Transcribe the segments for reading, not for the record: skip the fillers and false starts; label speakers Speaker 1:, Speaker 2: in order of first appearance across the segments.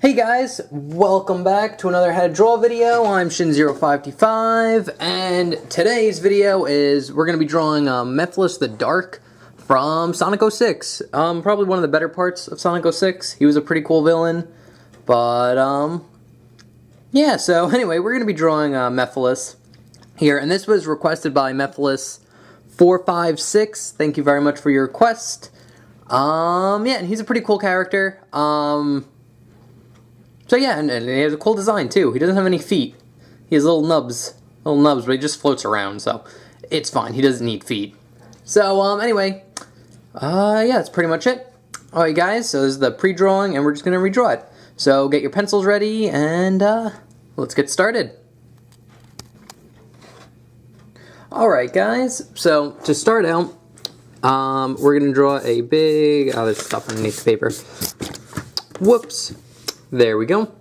Speaker 1: Hey guys, welcome back to another How to Draw video. I'm Shin0525, and today's video is we're going to be drawing Mephiles the Dark from Sonic 06. Probably one of the better parts of Sonic 06. He was a pretty cool villain, but yeah, so anyway, we're going to be drawing Mephiles here, and this was requested by Mephiles456. Thank you very much for your request. Yeah, and he's a pretty cool character. So yeah, and he has a cool design too. He doesn't have any feet. He has little nubs, but he just floats around, so it's fine. He doesn't need feet. So anyway, yeah, that's pretty much it. Alright guys, so this is the pre-drawing, and we're just gonna redraw it. So get your pencils ready, and let's get started. Alright guys, so to start out, we're gonna draw a big, there's stuff underneath the paper. Whoops. There we go.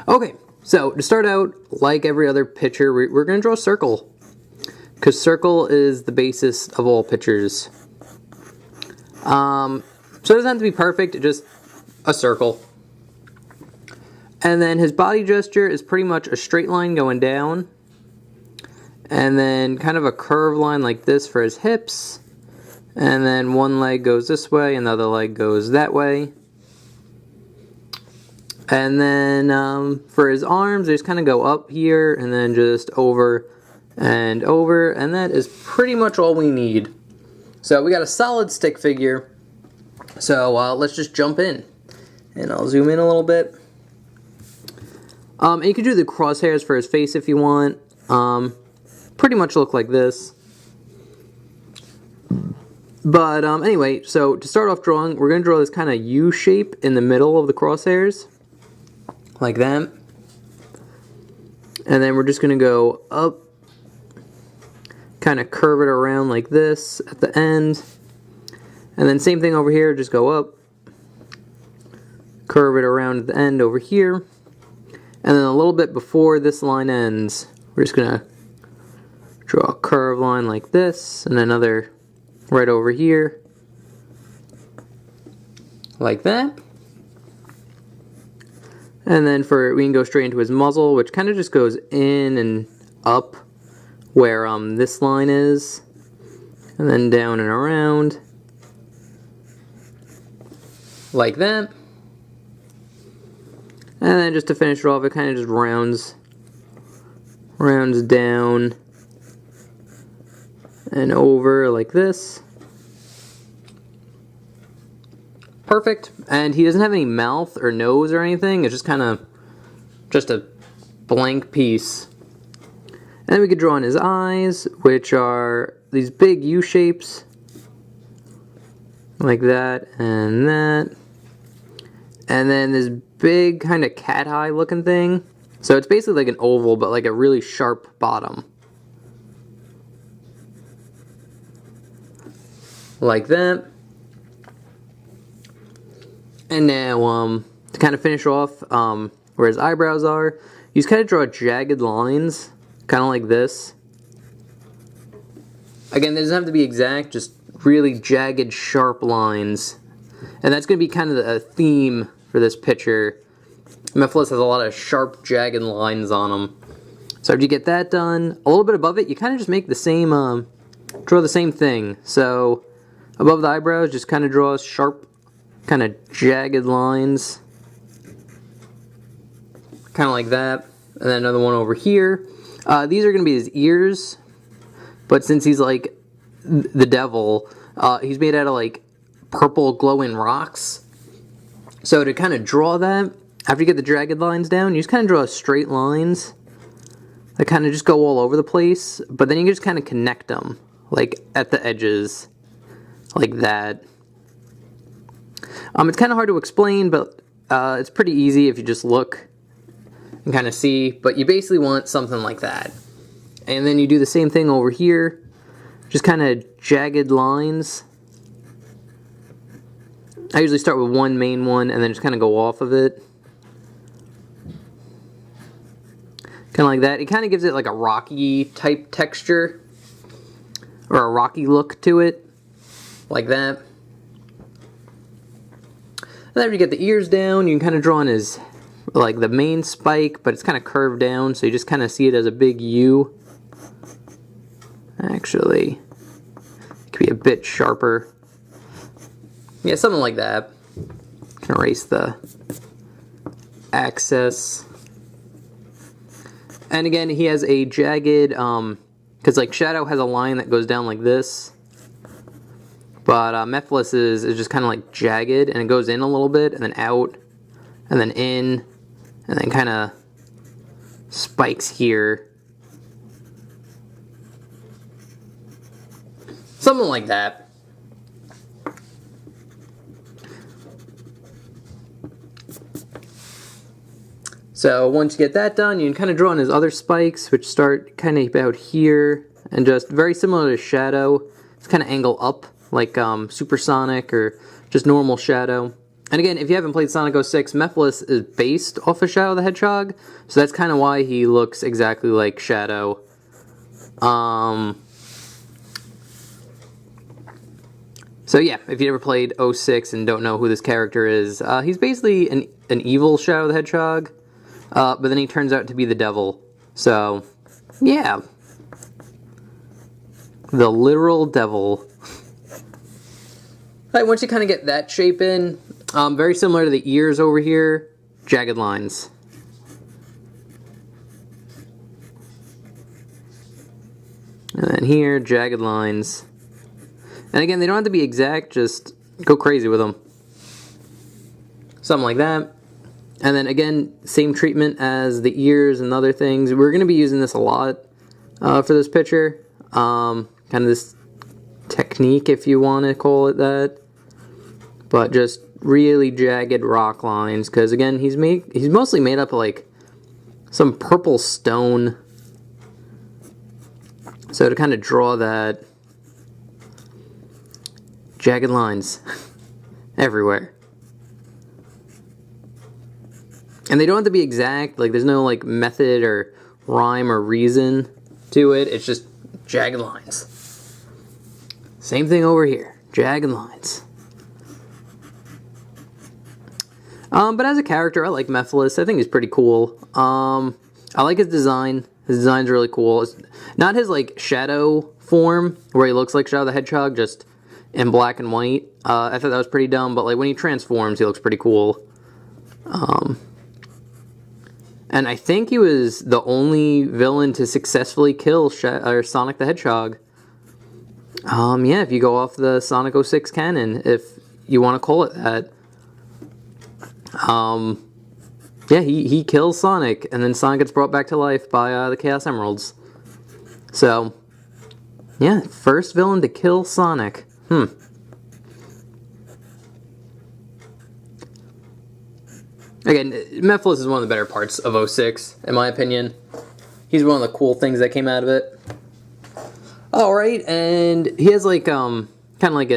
Speaker 1: Okay, so to start out, like every other picture, we're going to draw a circle. Because circle is the basis of all pictures. So it doesn't have to be perfect, just a circle. And then his body gesture is pretty much a straight line going down. And then kind of a curved line like this for his hips. And then one leg goes this way, another leg goes that way. And then for his arms, they just kind of go up here and then just over and over. And that is pretty much all we need. So we got a solid stick figure. So let's just jump in. And I'll zoom in a little bit. And you can do the crosshairs for his face if you want. Pretty much look like this. But anyway, so to start off drawing, we're going to draw this kind of U shape in the middle of the crosshairs. Like that. And then we're just going to go up, kind of curve it around like this at the end. And then same thing over here, just go up, curve it around at the end over here. And then a little bit before this line ends, we're just going to draw a curved line like this, and another right over here, like that. And then we can go straight into his muzzle, which kind of just goes in and up where this line is. And then down and around. Like that. And then just to finish it off, it kind of just rounds down and over like this. Perfect. And he doesn't have any mouth or nose or anything. It's just kind of just a blank piece. And then we could draw in his eyes, which are these big U shapes. Like that and that. And then this big kind of cat eye looking thing. So it's basically like an oval, but like a really sharp bottom. Like that. And now, to kind of finish off where his eyebrows are, you just kind of draw jagged lines, kind of like this. Again, it doesn't have to be exact, just really jagged, sharp lines. And that's going to be kind of a theme for this picture. Mephiles has a lot of sharp, jagged lines on him. So after you get that done, a little bit above it, you kind of just make the same, draw the same thing. So above the eyebrows, just kind of draw sharp, kind of jagged lines, kind of like that. And then another one over here. These are going to be his ears, but since he's like the devil, he's made out of like purple glowing rocks. So to kind of draw that, after you get the jagged lines down, you just kind of draw straight lines that kind of just go all over the place, but then you can just kind of connect them, like at the edges, like that. It's kind of hard to explain, but it's pretty easy if you just look and kind of see. But you basically want something like that. And then you do the same thing over here. Just kind of jagged lines. I usually start with one main one and then just kind of go off of it. Kind of like that. It kind of gives it like a rocky type texture. Or a rocky look to it. Like that. And then after you get the ears down, you can kind of draw on his like the main spike, but it's kind of curved down, so you just kind of see it as a big U. Actually, it could be a bit sharper. Yeah, something like that. Can erase the access. And again, he has a jagged, because like Shadow has a line that goes down like this. But Mephiles is just kind of like jagged, and it goes in a little bit, and then out, and then in, and then kind of spikes here. Something like that. So once you get that done, you can kind of draw on his other spikes, which start kind of about here, and just very similar to Shadow. It's kind of angle up, like Supersonic or just normal Shadow. And again, if you haven't played Sonic 06, Mephiles is based off of Shadow the Hedgehog, so that's kind of why he looks exactly like Shadow. So yeah, if you ever played 06 and don't know who this character is, he's basically an evil Shadow the Hedgehog, but then he turns out to be the devil. So, yeah. The literal devil. Alright, once you kind of get that shape in, very similar to the ears over here, jagged lines. And then here, jagged lines. And again, they don't have to be exact, just go crazy with them. Something like that. And then again, same treatment as the ears and other things. We're going to be using this a lot for this picture. Kind of this technique, if you want to call it that. But just really jagged rock lines, because again, he's mostly made up of like some purple stone. So to kind of draw that, jagged lines everywhere. And they don't have to be exact, like there's no like method or rhyme or reason to it, it's just jagged lines. Same thing over here, jagged lines. But as a character, I like Mephiles. I think he's pretty cool. I like his design. His design's really cool. It's not his like Shadow form where he looks like Shadow the Hedgehog, just in black and white. I thought that was pretty dumb, but like when he transforms, he looks pretty cool. And I think he was the only villain to successfully kill Sonic the Hedgehog. Yeah, if you go off the Sonic 06 canon, if you want to call it that. Yeah, he kills Sonic, and then Sonic gets brought back to life by the Chaos Emeralds. So, yeah, first villain to kill Sonic. Again, Mephiles is one of the better parts of 06, in my opinion. He's one of the cool things that came out of it. Alright, and he has like, kind of like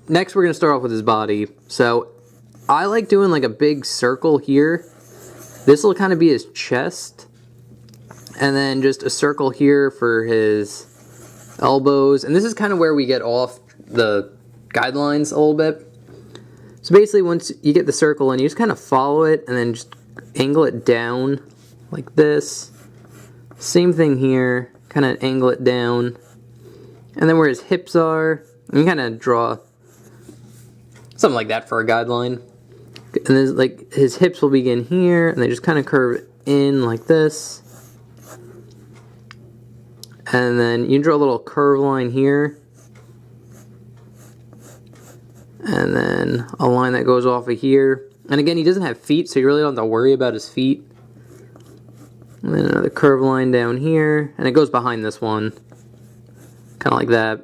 Speaker 1: next we're going to start off with his body. So, I like doing like a big circle here. This will kind of be his chest. And then just a circle here for his elbows. And this is kind of where we get off the guidelines a little bit. So basically once you get the circle in, you just kind of follow it and then just angle it down like this. Same thing here. Kind of angle it down. And then where his hips are, you kind of draw something like that for a guideline. And then like his hips will begin here, and they just kind of curve in like this. And then you draw a little curve line here. And then a line that goes off of here. And again, he doesn't have feet, so you really don't have to worry about his feet. And then another curve line down here, and it goes behind this one. Kind of like that.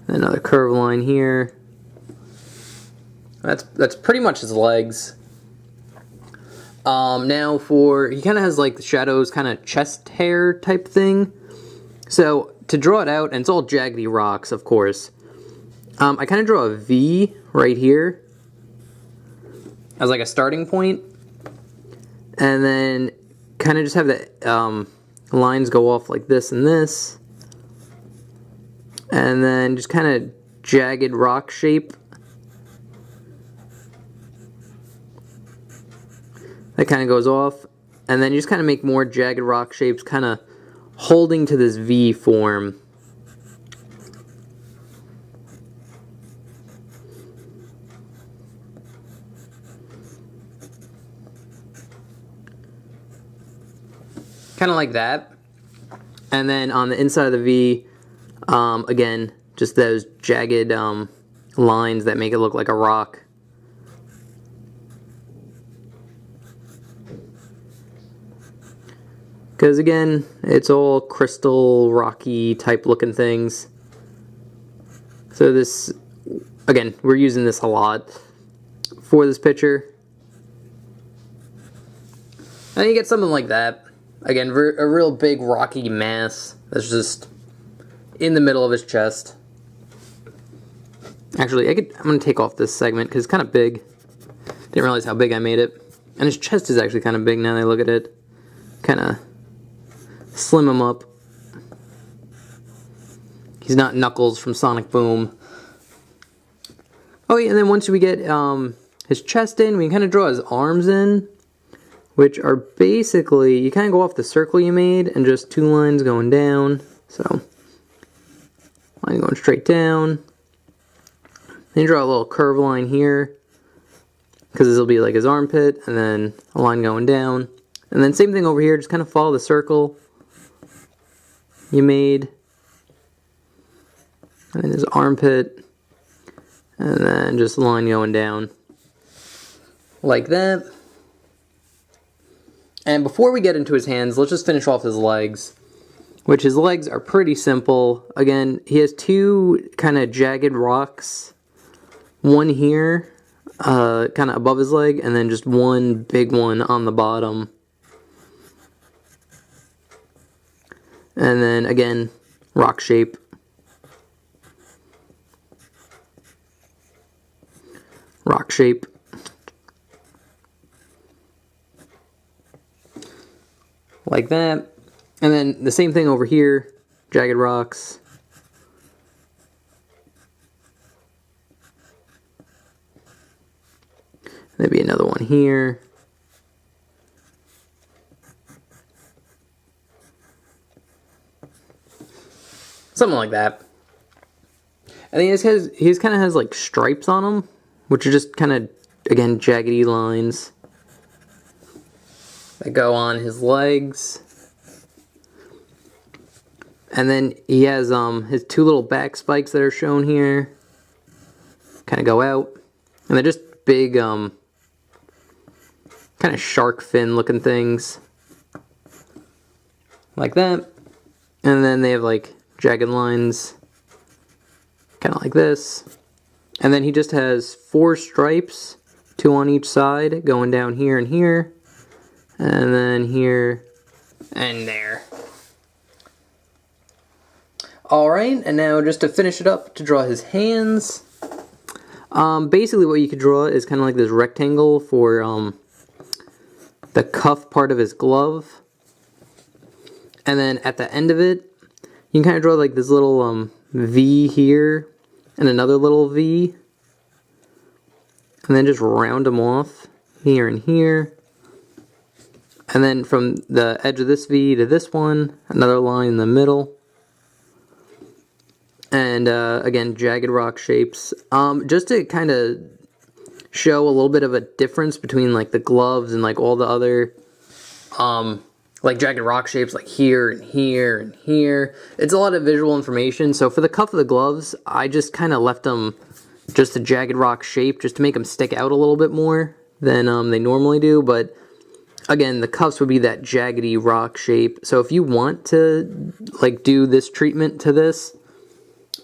Speaker 1: And another curve line here. That's pretty much his legs. Now he kind of has like the Shadow's kind of chest hair type thing. So to draw it out, and it's all jaggedy rocks, of course. I kind of draw a V right here as like a starting point, and then kind of just have the lines go off like this and this, and then just kind of jagged rock shape. That kind of goes off, and then you just kind of make more jagged rock shapes, kind of holding to this V form. Kind of like that. And then on the inside of the V, again, just those jagged lines that make it look like a rock. Because again, it's all crystal, rocky type looking things. So this, again, we're using this a lot for this picture. And you get something like that. Again, a real big rocky mass that's just in the middle of his chest. Actually, I'm going to take off this segment because it's kind of big. Didn't realize how big I made it. And his chest is actually kind of big now that I look at it. Kind of slim him up. He's not Knuckles from Sonic Boom. Oh yeah, and then once we get his chest in, we can kind of draw his arms in, which are basically, you kind of go off the circle you made and just two lines going down. So, line going straight down. Then you draw a little curve line here, because this will be like his armpit, and then a line going down. And then same thing over here, just kind of follow the circle you made. And then his armpit, and then just a line going down. Like that. And before we get into his hands, let's just finish off his legs. Which his legs are pretty simple. Again, he has two kind of jagged rocks. One here, kind of above his leg, and then just one big one on the bottom. And then again, rock shape. Rock shape. Like that. And then the same thing over here, jagged rocks. Maybe another one here. Something like that. And then he kind of has like stripes on him, which are just kind of, again, jaggedy lines that go on his legs. And then he has his two little back spikes that are shown here. Kind of go out. And they're just big, kind of shark fin looking things. Like that. And then they have like jagged lines. Kind of like this. And then he just has 4 stripes. 2 on each side. Going down here and here. And then here and there. Alright, and now just to finish it up, to draw his hands. Basically what you could draw is kind of like this rectangle for the cuff part of his glove. And then at the end of it, you can kind of draw like this little V here, and another little V. And then just round them off, here and here. And then from the edge of this V to this one, another line in the middle. And again, jagged rock shapes. Just to kind of show a little bit of a difference between like the gloves and like all the other like jagged rock shapes, like here and here and here. It's a lot of visual information. So for the cuff of the gloves, I just kind of left them just a jagged rock shape, just to make them stick out a little bit more than they normally do. But again, the cuffs would be that jaggedy rock shape. So if you want to like do this treatment to this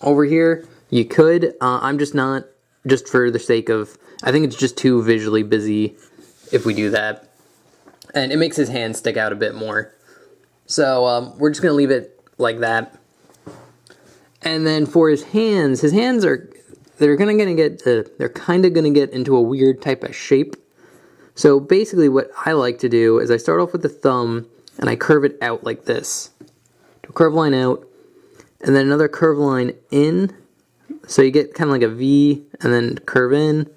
Speaker 1: over here, you could. I'm just not, just for the sake of, I think it's just too visually busy if we do that. And it makes his hand stick out a bit more. So we're just going to leave it like that. And then for his hands are, they're kind of going to get into a weird type of shape. So basically what I like to do is I start off with the thumb and I curve it out like this. Do a curve line out, and then another curve line in. So you get kind of like a V, and then curve in,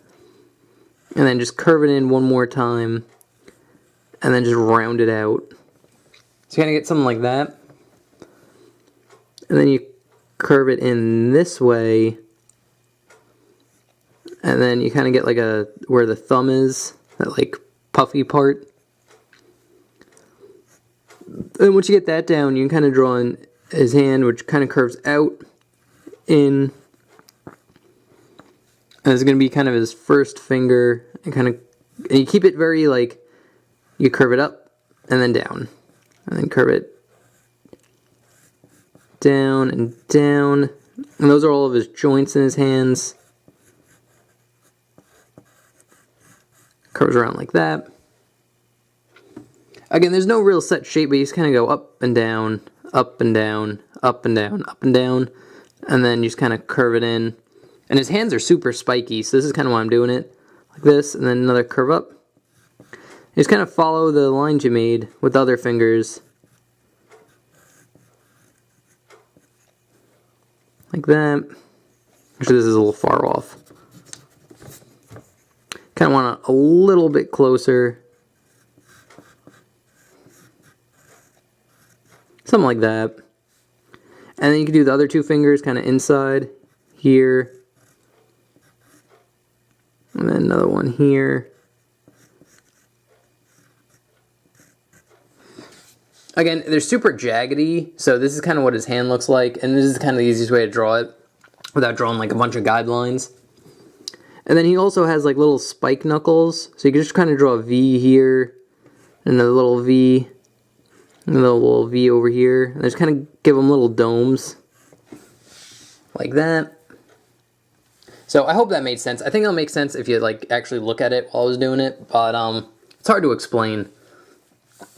Speaker 1: and then just curve it in one more time, and then just round it out. So you kind of get something like that. And then you curve it in this way. And then you kind of get like where the thumb is, that like puffy part. And once you get that down, you can kind of draw in his hand, which kind of curves out in. And it's going to be kind of his first finger, and you keep it very like, you curve it up and then down, and then curve it down and down. And those are all of his joints in his hands. Curves around like that. Again, there's no real set shape, but you just kind of go up and down, up and down, up and down, up and down, and then you just kind of curve it in. And his hands are super spiky, so this is kind of why I'm doing it. Like this, and then another curve up. You just kind of follow the lines you made with the other fingers. Like that. Actually, this is a little far off. Kind of want it a little bit closer. Something like that. And then you can do the other two fingers kind of inside here. And then another one here. Again, they're super jaggedy, so this is kind of what his hand looks like, and this is kind of the easiest way to draw it without drawing like a bunch of guidelines. And then he also has like little spike knuckles, so you can just kind of draw a V here, and a little V, and a little V over here, and just kind of give them little domes, like that. So I hope that made sense. I think it'll make sense if you like actually look at it while I was doing it, but it's hard to explain.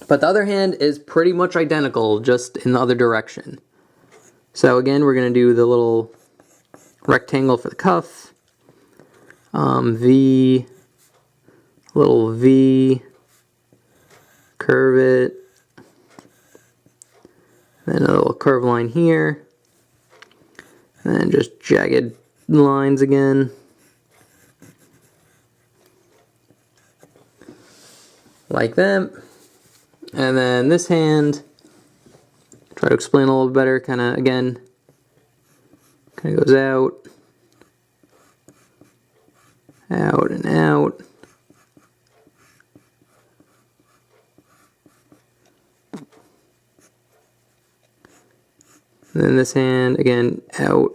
Speaker 1: But the other hand is pretty much identical, just in the other direction. So again, we're going to do the little rectangle for the cuff. V, little V, curve it, then a little curve line here, and then just jagged lines again. Like that. And then this hand, try to explain a little better, kind of, again, kind of goes out, out and out. And then this hand, again, out,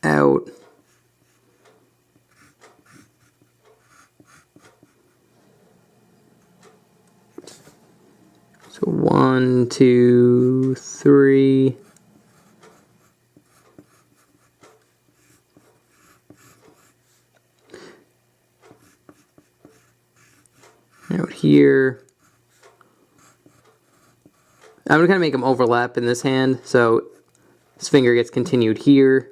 Speaker 1: out. So 1, 2, 3. Out here. I'm going to kind of make them overlap in this hand, so this finger gets continued here.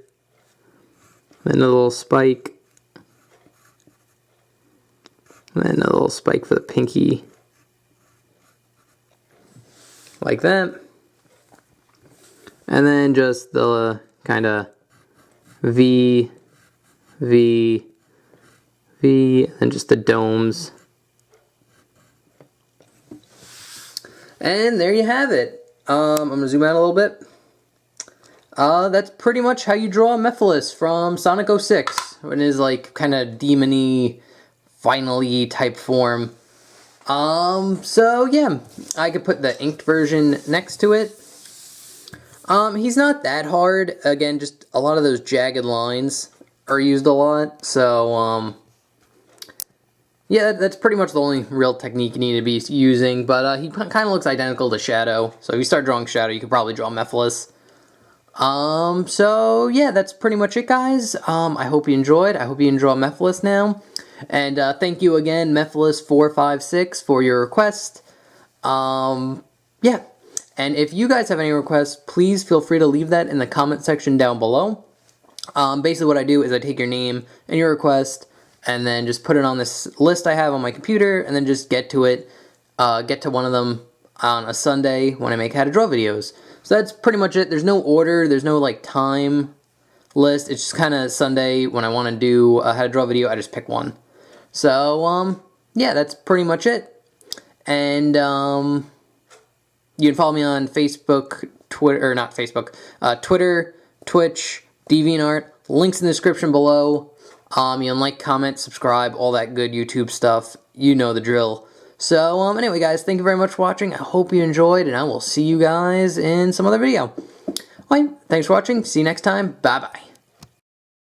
Speaker 1: Then a little spike. And then a little spike for the pinky. Like that. And then just the kind of V, V, V, and just the domes. And there you have it. I'm going to zoom out a little bit. That's pretty much how you draw Mephiles from Sonic 06 in his like kind of demon-y, final-y type form. So yeah, I could put the inked version next to it. He's not that hard. Again, just a lot of those jagged lines are used a lot. So, yeah, that's pretty much the only real technique you need to be using. But he kind of looks identical to Shadow. So if you start drawing Shadow, you could probably draw Mephiles. So yeah, that's pretty much it, guys. I hope you enjoyed. I hope you enjoy Mephiles now. And thank you again, Mephiles456, for your request. Yeah. And if you guys have any requests, please feel free to leave that in the comment section down below. Basically what I do is I take your name and your request, and then just put it on this list I have on my computer, and then just get to it, get to one of them on a Sunday when I make how to draw videos. So that's pretty much it. There's no order, there's no like time list. It's just kind of Sunday when I want to do a how to draw video, I just pick one. So, yeah, that's pretty much it. And you can follow me on Facebook, Twitter, or not Facebook, Twitter, Twitch, DeviantArt. Links in the description below. You can like, comment, subscribe, all that good YouTube stuff. You know the drill. So, anyway, guys, thank you very much for watching. I hope you enjoyed, and I will see you guys in some other video. Well, thanks for watching. See you next time. Bye-bye.